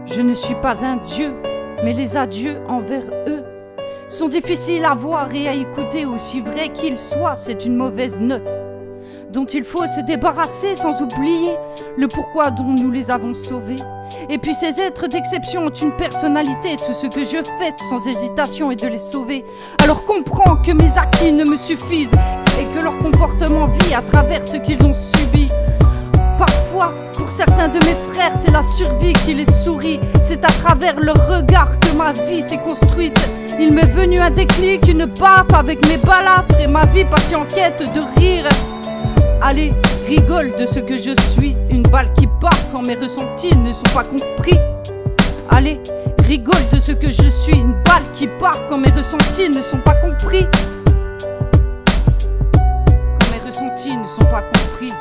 Je ne suis pas un dieu, mais les adieux envers eux sont difficiles à voir et à écouter, aussi vrai qu'ils soient. C'est une mauvaise note dont il faut se débarrasser, sans oublier le pourquoi dont nous les avons sauvés. Et puis ces êtres d'exception ont une personnalité, tout ce que je fais sans hésitation est de les sauver. Alors comprends que mes acquis ne me suffisent et que leur comportement vit à travers ce qu'ils ont subi. Parfois, pour certains de mes frères, c'est la survie qui les sourit. C'est à travers leur regard que ma vie s'est construite. Il m'est venu un déclic, une baffe avec mes balafres, et ma vie partie en quête de rire. Allez, rigole de ce que je suis, une balle qui part quand mes ressentis ne sont pas compris. Allez, rigole de ce que je suis, une balle qui part quand mes ressentis ne sont pas compris. Quand mes ressentis ne sont pas compris.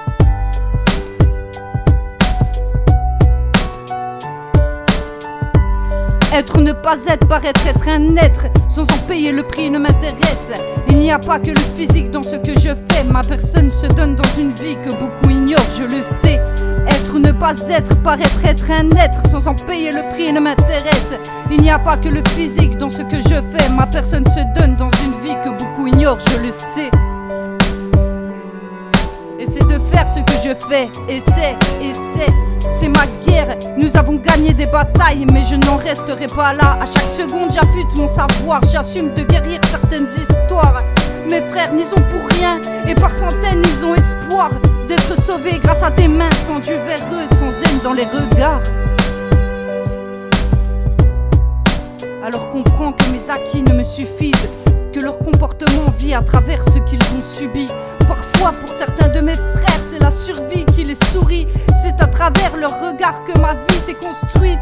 Être ou ne pas être, paraître être un être, sans en payer le prix ne m'intéresse. Il n'y a pas que le physique dans ce que je fais. Ma personne se donne dans une vie que beaucoup ignorent, je le sais. Être ou ne pas être, paraître être un être, sans en payer le prix ne m'intéresse. Il n'y a pas que le physique dans ce que je fais. Ma personne se donne dans une vie que beaucoup ignorent, je le sais. Essaie de faire ce que je fais, essaie, c'est ma guerre. Nous avons gagné des batailles, mais je n'en resterai pas là. À chaque seconde j'affûte mon savoir, j'assume de guérir certaines histoires. Mes frères n'y sont pour rien, et par centaines ils ont espoir d'être sauvés grâce à des mains tendues vers eux, sans haine dans les regards. Alors comprends que mes acquis ne me suffisent, que leur comportement vit à travers ce qu'ils ont subi. Parfois pour certains de mes frères c'est la survie qui les sourit. C'est à travers leur regard que ma vie s'est construite.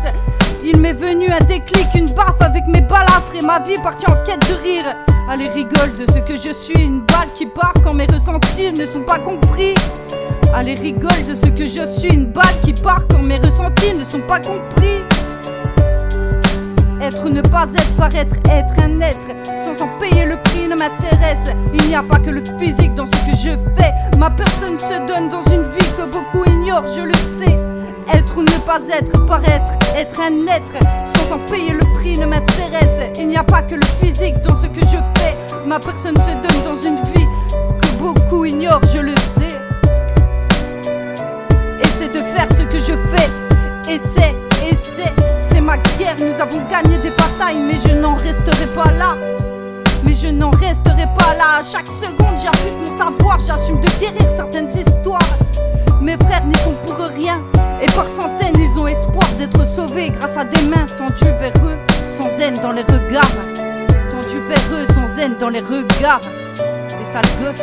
Il m'est venu un déclic, une baffe avec mes balafres, et ma vie partie en quête de rire. Allez, rigole de ce que je suis, une balle qui part quand mes ressentis ne sont pas compris. Allez, rigole de ce que je suis, une balle qui part quand mes ressentis ne sont pas compris. Être ou ne pas être, paraître être un être, sans en payer le prix ne m'intéresse. Il n'y a pas que le physique dans ce que je fais. Ma personne se donne dans une vie que beaucoup ignorent, je le sais. Être ou ne pas être, paraître être un être, sans en payer le prix ne m'intéresse. Il n'y a pas que le physique dans ce que je fais. Ma personne se donne dans une vie que beaucoup ignorent, je le sais. Essaie de faire ce que je fais, essaie, c'est ma guerre. Nous avons gagné des batailles, mais je n'en resterai pas là. À chaque seconde j'affûte mon savoir, j'assume de guérir certaines histoires. Mes frères n'y sont pour rien, et par centaines ils ont espoir d'être sauvés grâce à des mains tendues vers eux, sans haine dans les regards. Tendues vers eux, sans haine dans les regards. Les sales gosses.